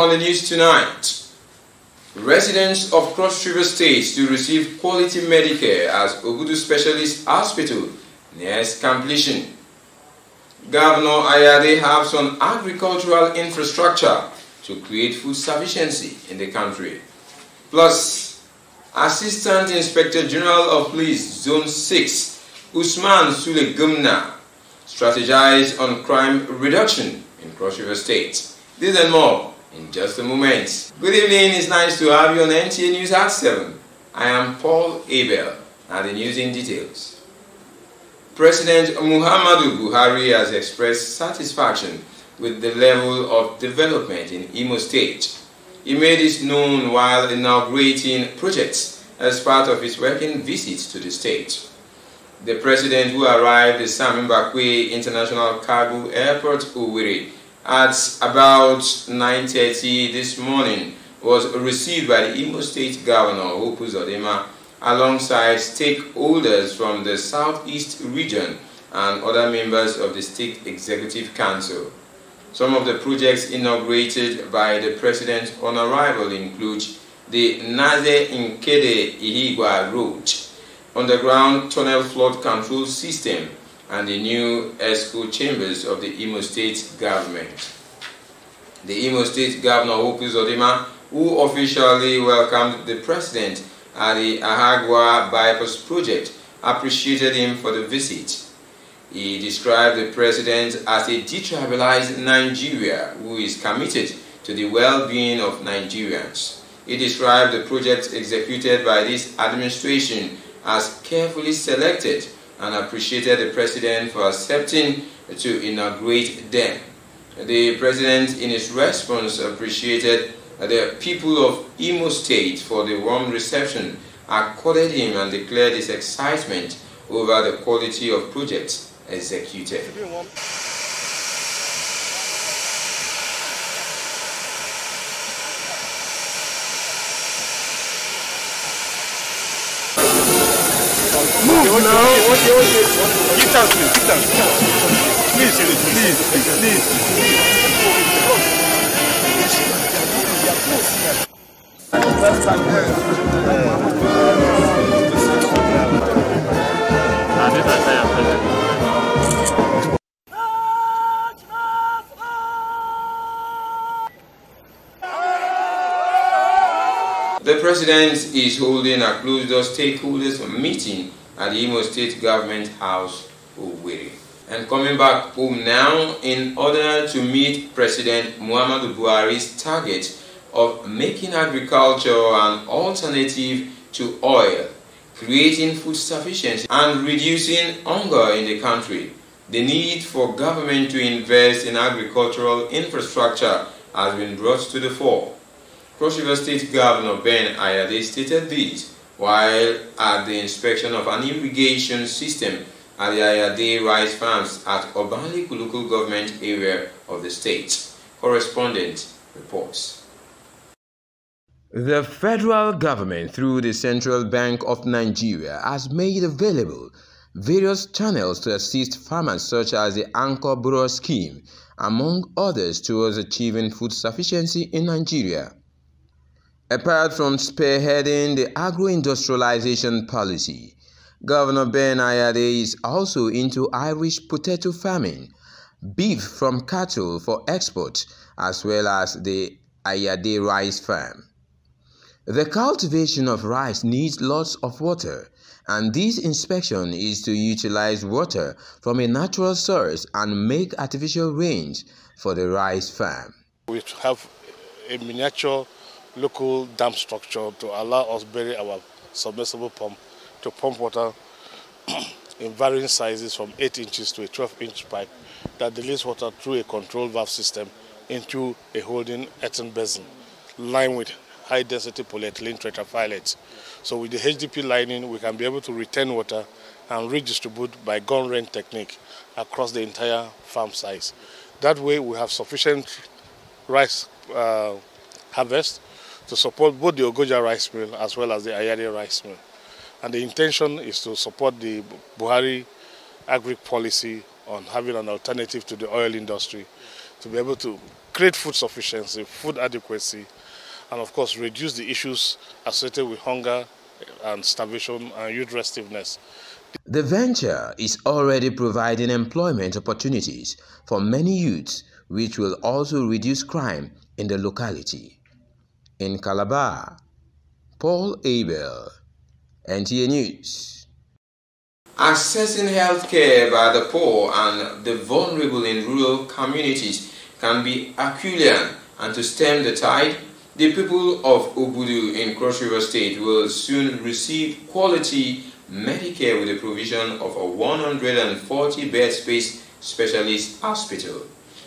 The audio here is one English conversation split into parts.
on the news tonight, residents of Cross River State to receive quality Medicare as Obudu Specialist Hospital nears completion. Governor Ayade harps on agricultural infrastructure to create food sufficiency in the country. Plus, Assistant Inspector General of Police Zone 6, Usman Sule Gumna, strategize on crime reduction in Cross River State. This and more in just a moment. Good evening, it's nice to have you on NTA News at 7. I am Paul Abel, and the news in details. President Muhammadu Buhari has expressed satisfaction with the level of development in Imo State. He made this known while inaugurating projects as part of his working visit to the state. The president, who arrived at Sami Mbakwe International Cargo Airport, Owerri, at about 9:30 this morning, was received by the Imo State Governor, Hope Uzodinma, alongside stakeholders from the Southeast region and other members of the State Executive Council. Some of the projects inaugurated by the president on arrival include the Naze Nkede Ihigwa Road, underground tunnel flood control system, and the new ESCO chambers of the Imo State government. The Imo State Governor, Hope Uzodinma, who officially welcomed the president at the Ahagwa Bypass project, appreciated him for the visit. He described the president as a detribalized Nigeria who is committed to the well-being of Nigerians. He described the projects executed by this administration as carefully selected and appreciated the president for accepting to inaugurate them. The president, in his response, appreciated the people of Imo State for the warm reception accorded him and declared his excitement over the quality of projects executed. Move now. Give thanks, please. Give thanks. Please. The president is holding a closed-door stakeholders meeting at the Imo State Government House, Owerri. And coming back home now, in order to meet President Muhammadu Buhari's target of making agriculture an alternative to oil, creating food sufficiency and reducing hunger in the country, the need for government to invest in agricultural infrastructure has been brought to the fore. Cross River State Governor Ben Ayade stated this while at the inspection of an irrigation system at the Ayade rice farms at Obanliku local government area of the state. Correspondent reports. The federal government, through the Central Bank of Nigeria, has made available various channels to assist farmers such as the Anchor Borrower Scheme, among others, towards achieving food sufficiency in Nigeria. Apart from spearheading the agro-industrialization policy, Governor Ben Ayade is also into Irish potato farming, beef from cattle for export, as well as the Ayade rice farm. The cultivation of rice needs lots of water, and this inspection is to utilize water from a natural source and make artificial rains for the rice farm. We have a miniature local dam structure to allow us bury our submersible pump to pump water in varying sizes from 8 inches to a 12-inch pipe that delays water through a control valve system into a holding earthen basin lined with high-density polyethylene tetrafilate. So with the HDP lining, we can be able to retain water and redistribute by gun rent technique across the entire farm size. That way, we have sufficient rice harvest to support both the Ogoja rice mill as well as the Ayade rice mill. And the intention is to support the Buhari agri policy on having an alternative to the oil industry, to be able to create food sufficiency, food adequacy, and of course reduce the issues associated with hunger and starvation and youth restiveness. The venture is already providing employment opportunities for many youths, which will also reduce crime in the locality. In Calabar, Paul Abel, NTA News. Accessing healthcare by the poor and the vulnerable in rural communities can be Herculean, and to stem the tide, the people of Obudu in Cross River State will soon receive quality Medicare with the provision of a 140-bed space specialist hospital.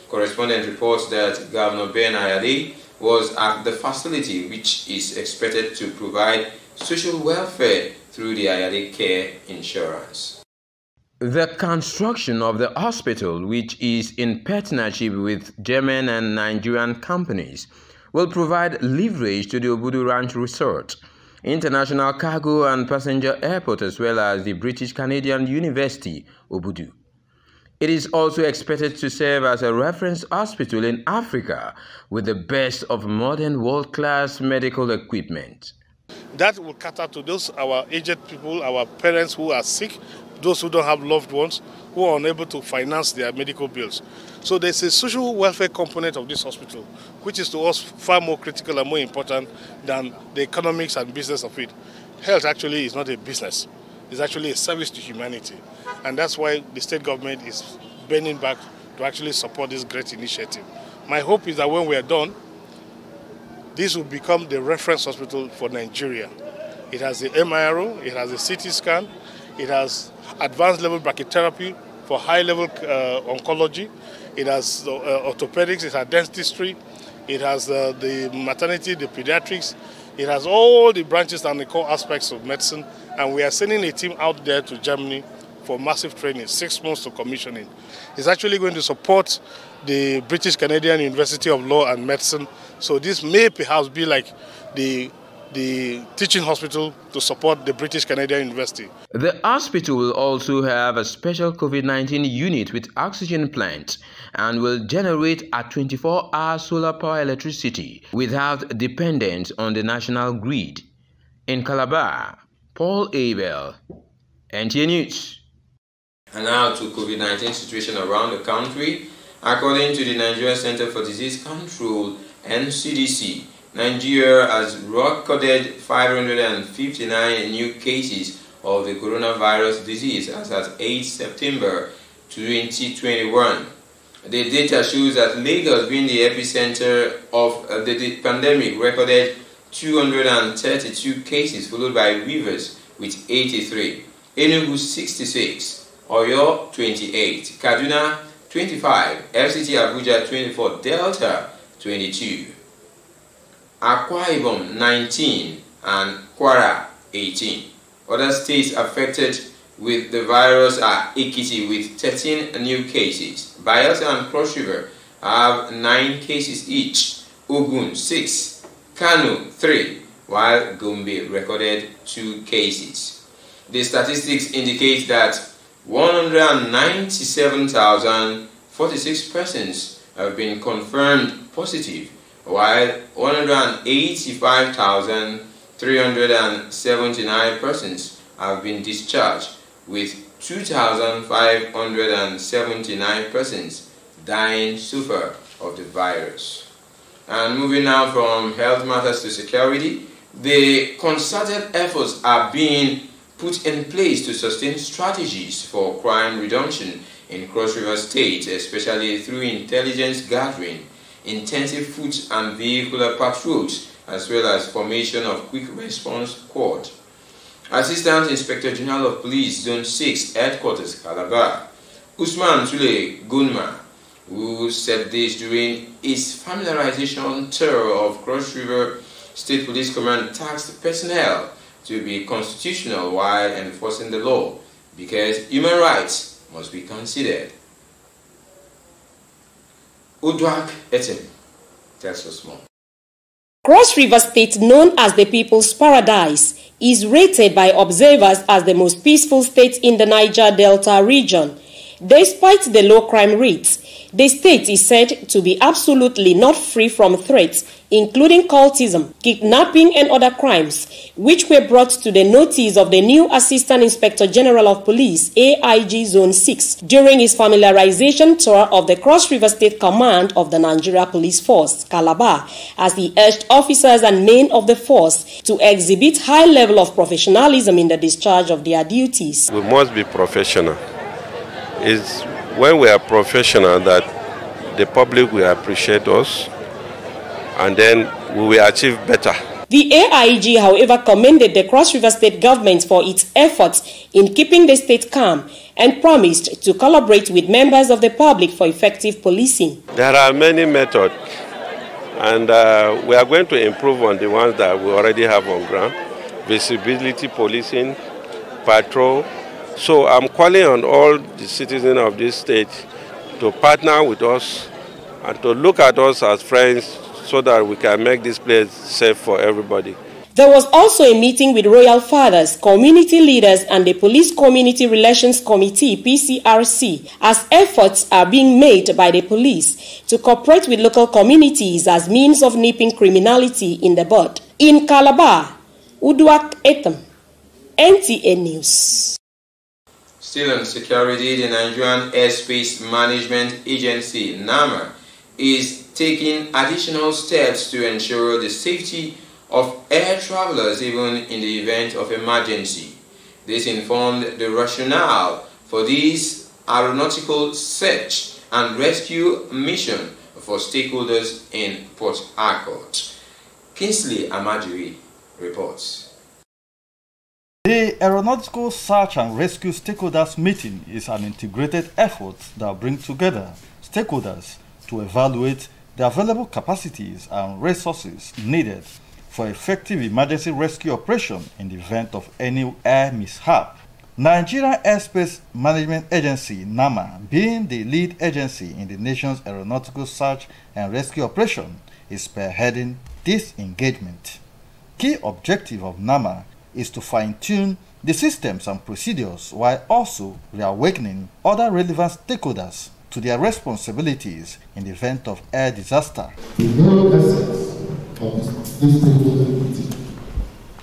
Correspondent reports that Governor Ben Ayade was at the facility, which is expected to provide social welfare through the Ayade Care Insurance. The construction of the hospital, which is in partnership with German and Nigerian companies, will provide leverage to the Obudu Ranch Resort, International Cargo and Passenger Airport, as well as the British Canadian University, Obudu. It is also expected to serve as a reference hospital in Africa with the best of modern world-class medical equipment. That will cater to those our aged people, our parents who are sick, those who don't have loved ones, who are unable to finance their medical bills. So there's a social welfare component of this hospital, which is to us far more critical and more important than the economics and business of it. Health actually is not a business. It's actually a service to humanity. And that's why the state government is bending back to actually support this great initiative. My hope is that when we are done, this will become the reference hospital for Nigeria. It has the MRO, it has a CT scan, it has advanced level brachytherapy for high level oncology, it has orthopedics, it has dentistry, it has the maternity, the pediatrics, it has all the branches and the core aspects of medicine, and we are sending a team out there to Germany for massive training, 6 months to commissioning. It's actually going to support the British Canadian University of Law and Medicine, so this may perhaps be like the teaching hospital to support the British Canadian University. The hospital will also have a special COVID-19 unit with oxygen plant and will generate a 24-hour solar power electricity without dependence on the national grid. In Calabar, Paul Abel, NTA News. And now to COVID-19 situation around the country. According to the Nigeria Center for Disease Control, NCDC, Nigeria has recorded 559 new cases of the coronavirus disease as at 8 September 2021. The data shows that Lagos, being the epicenter of the pandemic, recorded 232 cases, followed by Rivers with 83, Enugu 66, Oyo 28, Kaduna 25, FCT Abuja 24, Delta 22, Akwa Ibom 19, and Kwara 18. Other states affected with the virus are Ekiti with 13 new cases. Bayelsa and Cross River have 9 cases each. Ogun 6, Kano 3, while Gombe recorded 2 cases. The statistics indicate that 197,046 persons have been confirmed positive, while 185,379 persons have been discharged, with 2,579 persons dying so far of the virus. And moving now from health matters to security, the concerted efforts are being put in place to sustain strategies for crime reduction in Cross River State, especially through intelligence gathering, intensive foot and vehicular patrols, as well as formation of quick response squad. Assistant Inspector General of Police Zone 6 Headquarters, Calabar, Usman Sule Gunma, who said this during his familiarization tour of Cross River State Police Command, tasked personnel to be constitutional while enforcing the law, because human rights must be considered. Udwak Etem tells us more. Cross River State, known as the People's Paradise, is rated by observers as the most peaceful state in the Niger Delta region. Despite the low crime rates, The state is said to be absolutely not free from threats, including cultism, kidnapping and other crimes, which were brought to the notice of the new Assistant Inspector General of Police, AIG Zone 6, during his familiarization tour of the Cross River State Command of the Nigeria Police Force, Calabar, as he urged officers and men of the force to exhibit high level of professionalism in the discharge of their duties. We must be professional. It's when we are professional that the public will appreciate us, and then we will achieve better. The AIG, however, commended the Cross River State government for its efforts in keeping the state calm and promised to collaborate with members of the public for effective policing. There are many methods, and we are going to improve on the ones that we already have on ground. Visibility policing, patrol. So I'm calling on all the citizens of this state to partner with us and to look at us as friends so that we can make this place safe for everybody. There was also a meeting with royal fathers, community leaders and the Police Community Relations Committee, PCRC, as efforts are being made by the police to cooperate with local communities as means of nipping criminality in the bud. In Calabar, Uduak Etam, NTA News. Still on security, the Nigerian Airspace Management Agency, NAMA, is taking additional steps to ensure the safety of air travelers even in the event of emergency. This informed the rationale for this aeronautical search and rescue mission for stakeholders in Port Harcourt. Kingsley Amajiri reports. The Aeronautical Search and Rescue Stakeholders Meeting is an integrated effort that brings together stakeholders to evaluate the available capacities and resources needed for effective emergency rescue operation in the event of any air mishap. Nigeria Airspace Management Agency, NAMA, being the lead agency in the nation's aeronautical search and rescue operation, is spearheading this engagement. Key objective of NAMA is to fine-tune the systems and procedures while also reawakening other relevant stakeholders to their responsibilities in the event of air disaster. The main essence of this stakeholder meeting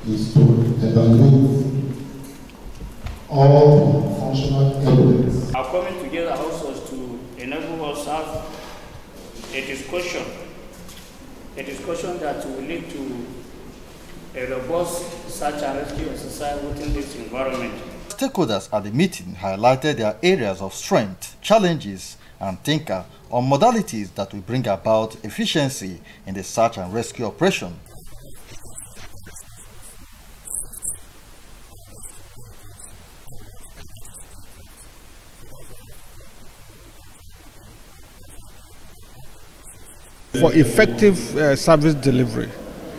is to evaluate all functional evidence. Our coming together also is to enable us to have a discussion that will lead to a robust search and rescue exercise within this environment. Stakeholders at the meeting highlighted their areas of strength, challenges, and thinking on modalities that will bring about efficiency in the search and rescue operation. For effective service delivery,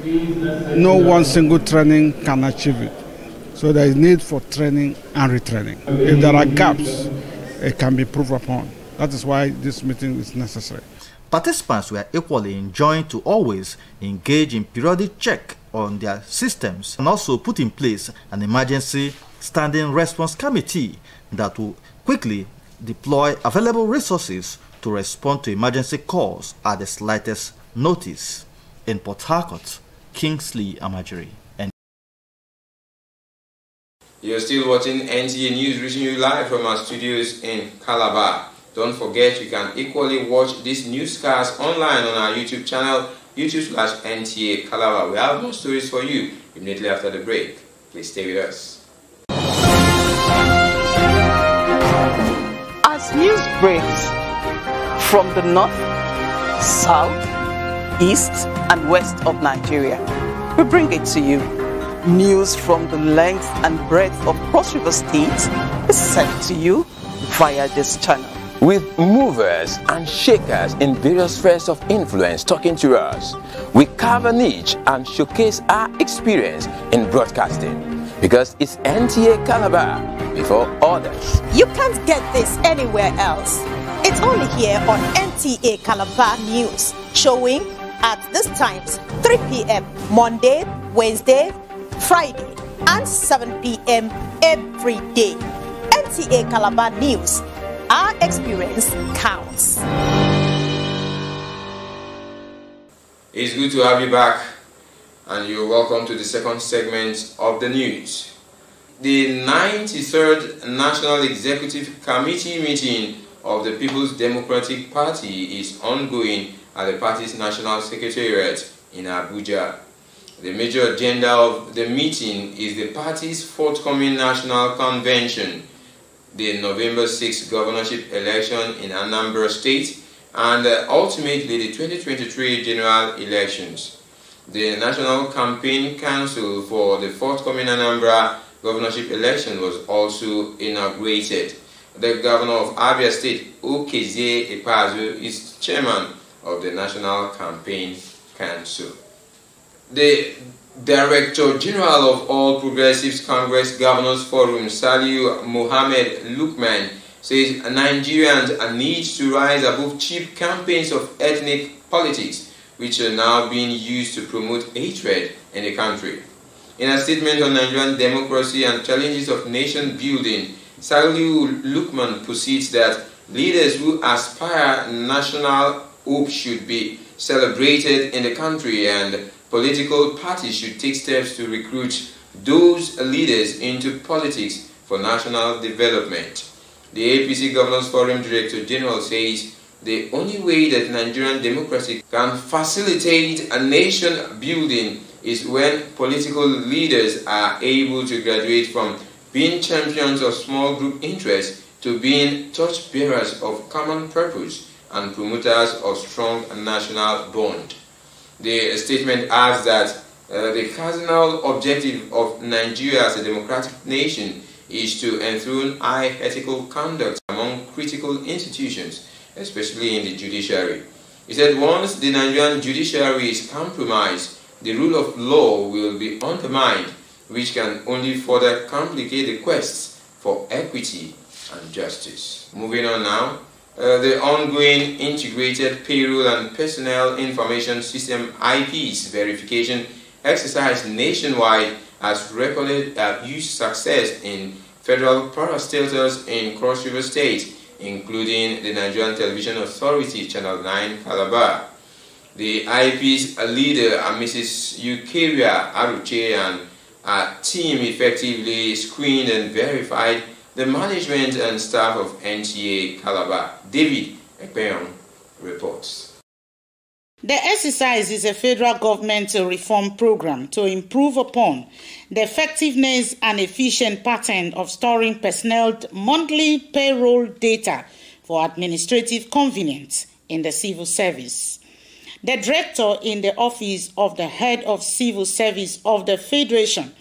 no one single training can achieve it. So there is need for training and retraining. If there are gaps, it can be improved upon. That is why this meeting is necessary. Participants were equally enjoined to always engage in periodic check on their systems and also put in place an emergency standing response committee that will quickly deploy available resources to respond to emergency calls at the slightest notice. In Port Harcourt, Kingsley Amajiri. You're still watching NTA News, reaching you live from our studios in Calabar. Don't forget you can equally watch this newscast online on our YouTube channel, YouTube/NTA Calabar. We have more stories for you immediately after the break. Please stay with us. As news breaks from the north, south, east and west of Nigeria, we bring it to you. News from the length and breadth of Cross River State is sent to you via this channel. With movers and shakers in various spheres of influence talking to us, we carve a niche and showcase our experience in broadcasting, because it's NTA Calabar before others. You can't get this anywhere else. It's only here on NTA Calabar News, showing at this times 3 p.m. Monday, Wednesday, Friday, and 7 p.m. every day. NTA Calabar News. Our experience counts. It's good to have you back, and you're welcome to the second segment of the news. The 93rd National Executive Committee meeting of the People's Democratic Party is ongoing at the party's National Secretariat in Abuja. The major agenda of the meeting is the party's forthcoming National Convention, the November 6 governorship election in Anambra State, and ultimately the 2023 general elections. The National Campaign Council for the forthcoming Anambra governorship election was also inaugurated. The governor of Abia State, Okezie Ikpeazu, is chairman of the National Campaign Council. The Director General of All Progressives Congress Governors Forum, Saliu Mohammed Lukman, says Nigerians need to rise above cheap campaigns of ethnic politics, which are now being used to promote hatred in the country. In a statement on Nigerian democracy and challenges of nation building, Saliu Lukman proceeds that leaders who aspire national hope should be celebrated in the country, and political parties should take steps to recruit those leaders into politics for national development. The APC Governors Forum Director General says the only way that Nigerian democracy can facilitate a nation building is when political leaders are able to graduate from being champions of small group interests to being torchbearers of common purpose and promoters of strong national bond. The statement adds that the cardinal objective of Nigeria as a democratic nation is to enthrone high ethical conduct among critical institutions, especially in the judiciary. He said once the Nigerian judiciary is compromised, the rule of law will be undermined, which can only further complicate the quest for equity and justice. Moving on now, the ongoing Integrated Payroll and Personnel Information System IPS verification exercise nationwide has recorded huge success in federal parastatals in Cross River State, including the Nigerian Television Authority, Channel 9, Calabar. The IP's leader, Mrs. Eukaria Aruche, and her team effectively screened and verified the management and staff of Nta Calabar. David Ekpeyon reports. The exercise is a federal government reform program to improve upon the effectiveness and efficient pattern of storing personnel monthly payroll data for administrative convenience in the civil service. The director in the office of the head of civil service of the Federation,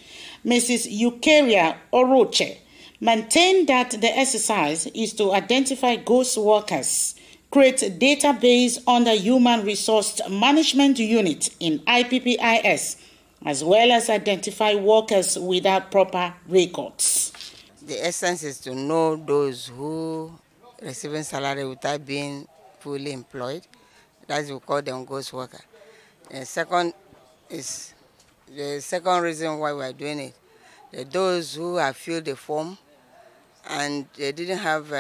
Mrs. Eukaria Oroche, maintained that the exercise is to identify ghost workers, create a database under Human Resource Management Unit in IPPIS, as well as identify workers without proper records. The essence is to know those who receiving salary without being fully employed. That's what we call them ghost worker. And second is the second reason why we are doing it. Those who have filled the form and they didn't have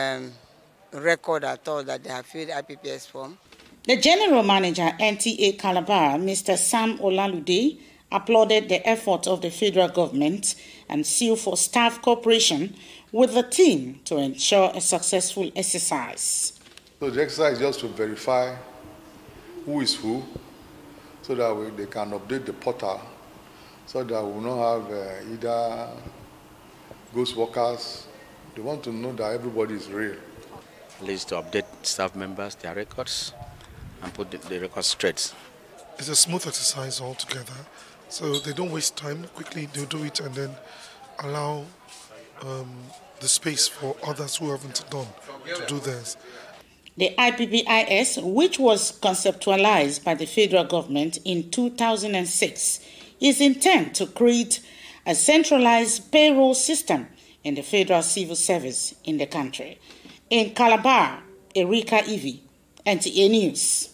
record at all that they have filled IPPS form. The General Manager, Nta Calabar, Mr. Sam Olalude, applauded the effort of the federal government and sued for staff cooperation with the team to ensure a successful exercise. So the exercise is just to verify who is who, so that they can update the portal, so that we will not have either ghost workers. They want to know that everybody is real. At least to update staff members, their records, and put the records straight. It's a smooth exercise altogether, so they don't waste time. Quickly they'll do it and then allow the space for others who haven't done to do theirs. The IPPIS, which was conceptualized by the federal government in 2006, is intent to create a centralized payroll system in the federal civil service in the country. In Calabar, Erika Ivy, NTA News.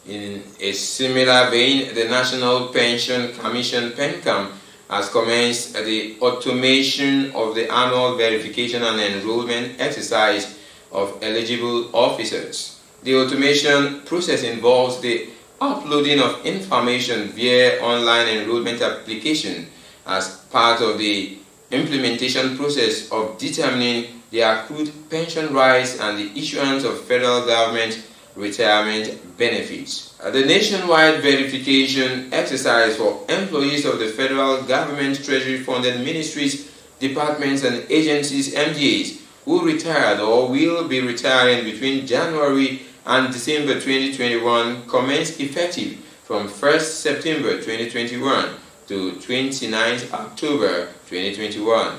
In a similar vein, the National Pension Commission, PENCAM, has commenced the automation of the annual verification and enrollment exercise of eligible officers. The automation process involves the uploading of information via online enrollment application as part of the implementation process of determining the accrued pension rights and the issuance of federal government retirement benefits. The nationwide verification exercise for employees of the federal government treasury-funded ministries, departments and agencies (MDAs) who retired or will be retiring between January and December 2021 commenced effective from 1st September 2021 to 29th October 2021.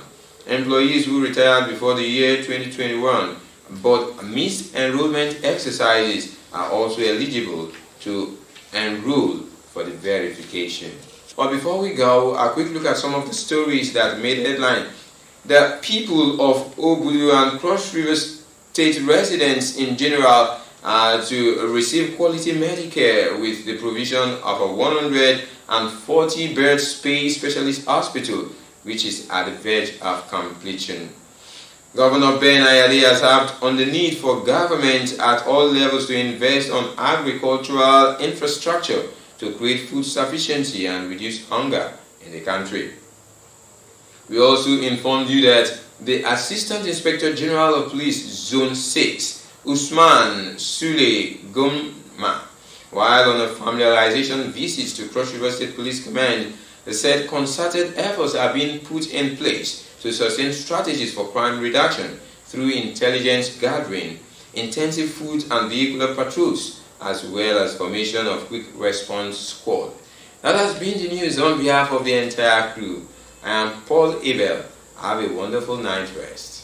Employees who retired before the year 2021 but missed enrollment exercises are also eligible to enroll for the verification. But before we go, a quick look at some of the stories that made headline. The people of Obudu and Cross River State residents in general are to receive quality Medicare with the provision of a 140-bed space specialist hospital, which is at the verge of completion. Governor Ben Ayade has harped on the need for government at all levels to invest on agricultural infrastructure to create food sufficiency and reduce hunger in the country. We also informed you that the Assistant Inspector General of Police Zone 6, Usman Sule Gomma, while on a familiarization visit to Cross River State Police Command, said concerted efforts are being put in place to sustain strategies for crime reduction through intelligence gathering, intensive foot and vehicular patrols, as well as formation of quick response squad. That has been the news on behalf of the entire crew. I am Paul Abel. Have a wonderful night rest.